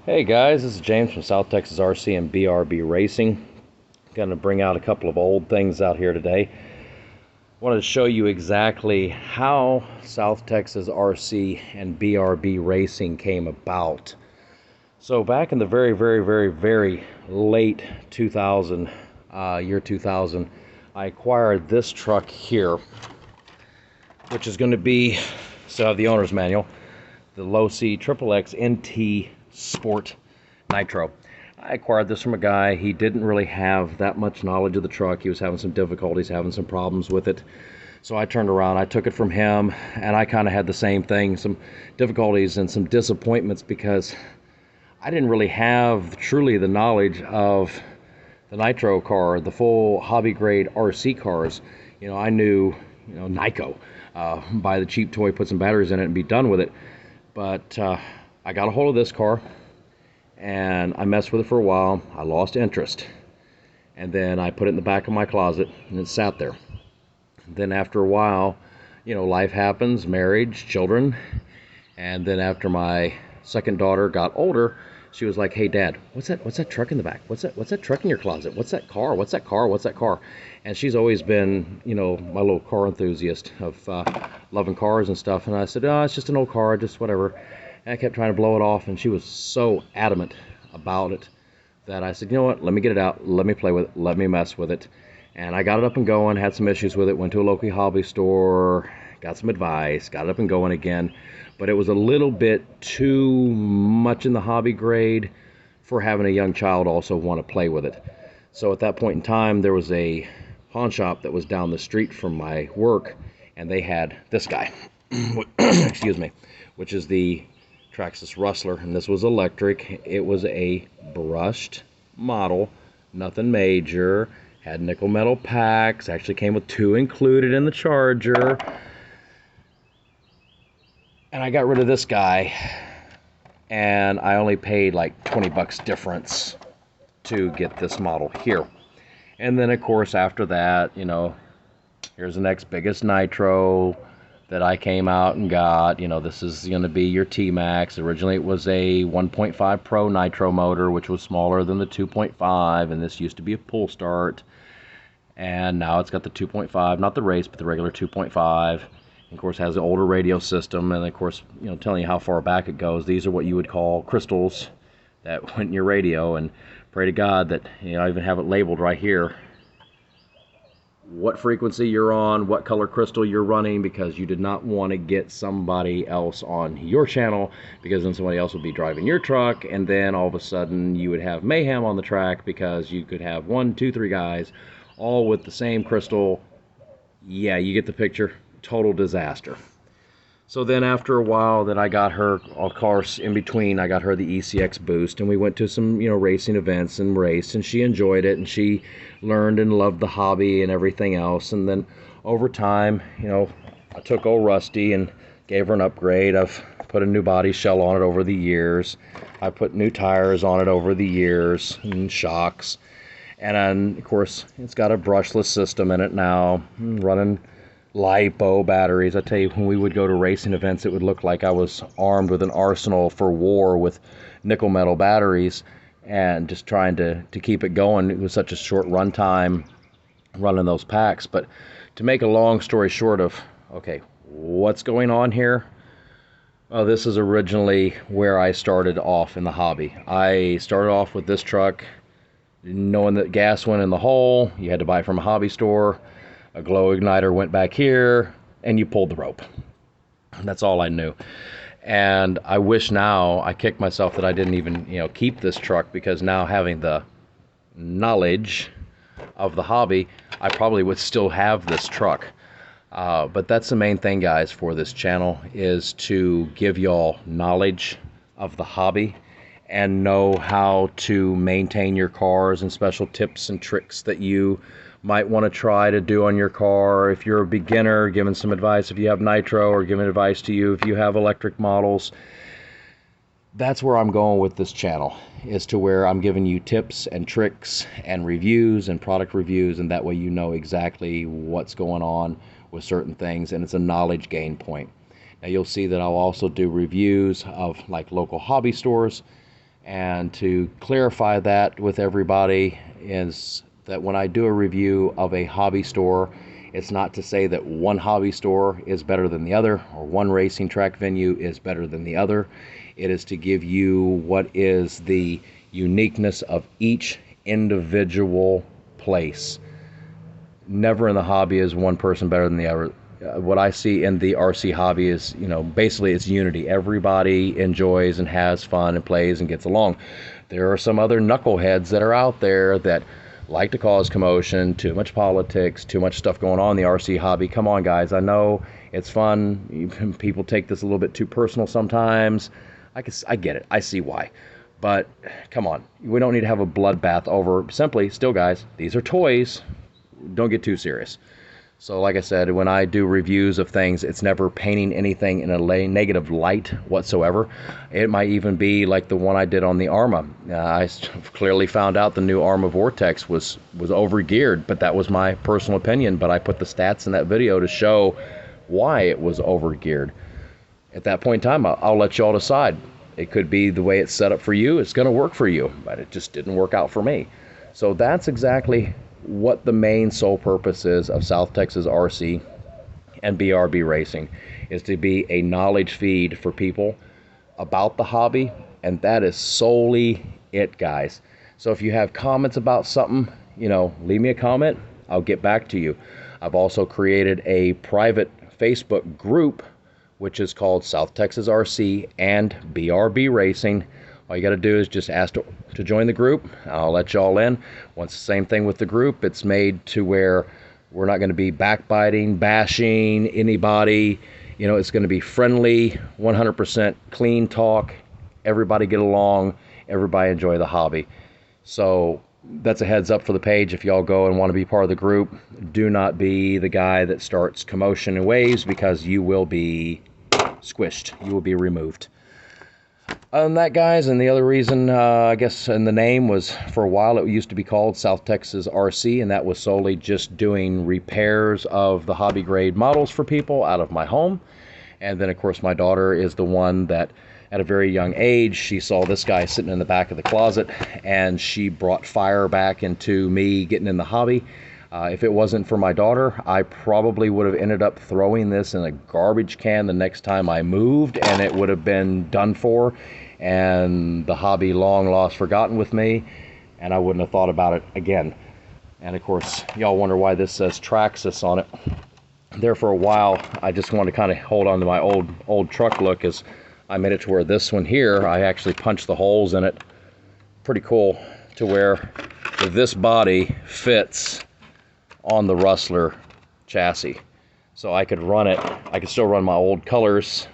Hey guys, this is James from South Texas RC and BRB Racing. Going to bring out a couple of old things out here today. Wanted to show you exactly how South Texas RC and BRB Racing came about. So back in the very late 2000, year 2000, I acquired this truck here, which is going to be, so I have the owner's manual, the Low C XXX NT Sport Nitro. I acquired this from a guy. He didn't really have that much knowledge of the truck. He was having some difficulties, having some problems with it. So I turned around, I took it from him, and I kind of had the same thing, some difficulties and some disappointments because I didn't really have truly the knowledge of the Nitro car, the full hobby grade RC cars. You know, I knew, Nyko, buy the cheap toy, put some batteries in it and be done with it. But I got a hold of this car and I messed with it for a while. I lost interest, and then I put it in the back of my closet and it sat there. Then after a while, life happens, marriage, children, and then after my second daughter got older, she was like, "Hey Dad, what's that truck in the back? What's that truck in your closet? What's that car? What's that car? What's that car?" And she's always been, my little car enthusiast of loving cars and stuff. And I said, "Oh, it's just an old car, just whatever." And I kept trying to blow it off, and she was so adamant about it that I said, "You know what, let me get it out, let me play with it, let me mess with it." And I got it up and going, had some issues with it, went to a local hobby store, got some advice, got it up and going again. But it was a little bit too much in the hobby grade for having a young child also want to play with it. So at that point in time, there was a pawn shop that was down the street from my work, and they had this guy, excuse me, which is the Traxxas Rustler, and this was electric. It was a brushed model, nothing major, had nickel metal packs, actually came with 2 included in the charger. And I got rid of this guy, and I only paid like 20 bucks difference to get this model here. And then of course after that, here's the next biggest Nitro that I came out and got. This is going to be your Tmax. Originally it was a 1.5 Pro Nitro motor, which was smaller than the 2.5, and this used to be a pull start. And now it's got the 2.5, not the race, but the regular 2.5. Of course, has an older radio system, and of course, telling you how far back it goes. These are what you would call crystals that went in your radio, and pray to God that, I even have it labeled right here, what frequency you're on, what color crystal you're running, because you did not want to get somebody else on your channel, because then somebody else would be driving your truck, and then all of a sudden you would have mayhem on the track, because you could have 1, 2, 3 guys all with the same crystal. Yeah, you get the picture. Total disaster. So then after a while that I got her, of course, in between, I got her the ECX Boost, and we went to some, racing events and raced, and she enjoyed it, and she learned and loved the hobby and everything else. And then over time, I took old Rusty and gave her an upgrade. I've put a new body shell on it over the years. I put new tires on it over the years, and shocks. And then, of course, it's got a brushless system in it now, running LiPo batteries. I tell you, when we would go to racing events, it would look like I was armed with an arsenal for war with nickel metal batteries, and just trying to keep it going. It was such a short run time running those packs. But to make a long story short of, okay, what's going on here? This is originally where I started off in the hobby. I started off with this truck, knowing that gas went in the hole. You had to buy it from a hobby store. A glow igniter went back here, and you pulled the rope. That's all I knew. And I wish now, I kicked myself that I didn't even, keep this truck, because now having the knowledge of the hobby, I probably would still have this truck. But that's the main thing, guys, for this channel, is to give y'all knowledge of the hobby and know how to maintain your cars, and special tips and tricks that you might want to try to do on your car. If you're a beginner, giving some advice if you have Nitro, or giving advice to you if you have electric models. That's where I'm going with this channel, is to where I'm giving you tips and tricks and reviews and product reviews, and that way you know exactly what's going on with certain things, and it's a knowledge gain point. Now you'll see that I'll also do reviews of like local hobby stores And to clarify that with everybody is that when I do a review of a hobby store, it's not to say that one hobby store is better than the other or one racing track venue is better than the other. It is to give you what is the uniqueness of each individual place. Never in the hobby is one person better than the other. What I see in the RC hobby is, basically it's unity. Everybody enjoys and has fun and plays and gets along. There are some other knuckleheads that are out there that like to cause commotion, too much politics, too much stuff going on in the RC hobby. Come on, guys. I know it's fun. People take this a little bit too personal sometimes. I get it. I see why. But come on. We don't need to have a bloodbath over simply, still, guys, these are toys. Don't get too serious. So like I said, when I do reviews of things, it's never painting anything in a negative light whatsoever. It might even be like the one I did on the Arma. I clearly found out the new Arma Vortex was over-geared, but that was my personal opinion. But I put the stats in that video to show why it was over-geared. At that point in time, I'll let you all decide. It could be the way it's set up for you. It's going to work for you, but it just didn't work out for me. So that's exactly what the main sole purpose is of South Texas RC and BRB racing, is to be a knowledge feed for people about the hobby, and that is solely it, guys. So if you have comments about something, leave me a comment. I'll get back to you. I've also created a private Facebook group which is called South Texas RC and BRB Racing. All you got to do is just ask to join the group. I'll let y'all in. Once the same thing with the group, it's made to where we're not going to be backbiting, bashing anybody. It's going to be friendly, 100% clean talk. Everybody get along. Everybody enjoy the hobby. So that's a heads up for the page. If y'all go and want to be part of the group, do not be the guy that starts commotion and waves, because you will be squished. You will be removed. Other than that, guys, and the other reason, I guess, in the name was, for a while it used to be called South Texas RC, and that was solely just doing repairs of the hobby grade models for people out of my home. And then, of course, my daughter is the one that, at a very young age, she saw this guy sitting in the back of the closet, and she brought fire back into me getting in the hobby. If it wasn't for my daughter, I probably would have ended up throwing this in a garbage can the next time I moved, and it would have been done for, and the hobby long lost forgotten with me, and I wouldn't have thought about it again. And of course, y'all wonder why this says Traxxas on it. There for a while, I just wanted to kind of hold on to my old truck look, as I made it to where this one here, I actually punched the holes in it. Pretty cool, to where this body fits on the Rustler chassis. So I could run it, I could still run my old colors,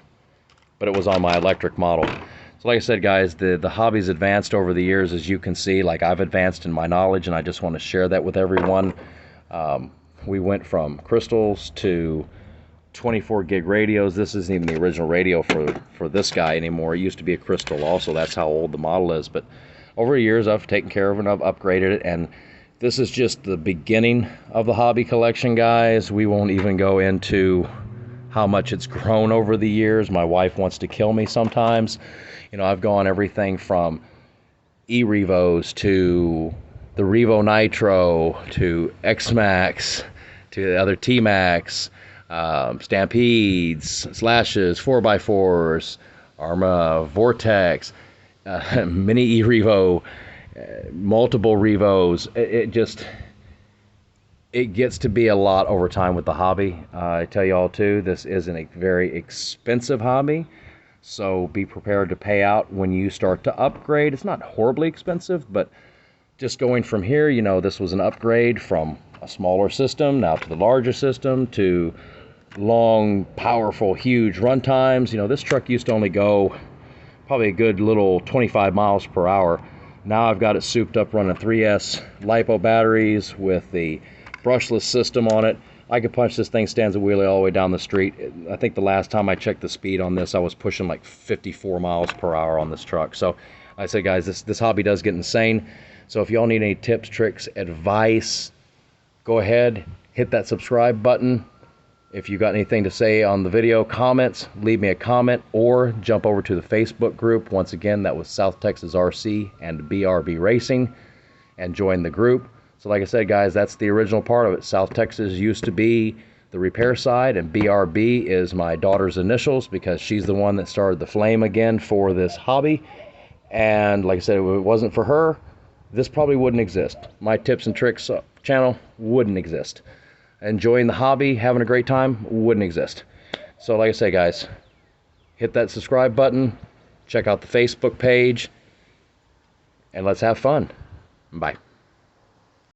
but it was on my electric model. So like I said, guys, the hobby's advanced over the years, as you can see. Like, I've advanced in my knowledge, and I just want to share that with everyone. We went from crystals to 24 gig radios. This isn't even the original radio for this guy anymore. It used to be a crystal also. That's how old the model is. But over the years, I've taken care of it, and I've upgraded it, and this is just the beginning of the hobby collection, guys. We won't even go into how much it's grown over the years. My wife wants to kill me sometimes. I've gone everything from E-Revos to the Revo Nitro to X-Max to the other Tmax, Stampedes, Slashes, 4x4s, Arma, Vortex, mini E-Revo, multiple Revos. It gets to be a lot over time with the hobby. I tell you all too, this isn't a very expensive hobby, so be prepared to pay out when you start to upgrade. It's not horribly expensive, but just going from here, this was an upgrade from a smaller system now to the larger system to long, powerful, huge run times. This truck used to only go probably a good little 25 miles per hour. Now I've got it souped up running 3S LiPo batteries with the brushless system on it. I could punch this thing stanza wheelie all the way down the street. I think the last time I checked the speed on this, I was pushing like 54 miles per hour on this truck. So I say, guys, this hobby does get insane. So if y'all need any tips, tricks, advice, go ahead, hit that subscribe button. If you got anything to say on the video, comments, leave me a comment or jump over to the Facebook group. Once again, that was South Texas RC and BRB Racing, and join the group. So like I said, guys, that's the original part of it. South Texas used to be the repair side, and BRB is my daughter's initials because she's the one that started the flame again for this hobby. And like I said, if it wasn't for her, this probably wouldn't exist. My tips and tricks channel wouldn't exist. Enjoying the hobby, having a great time, wouldn't exist. So like I say, guys, hit that subscribe button, check out the Facebook page, and let's have fun. Bye.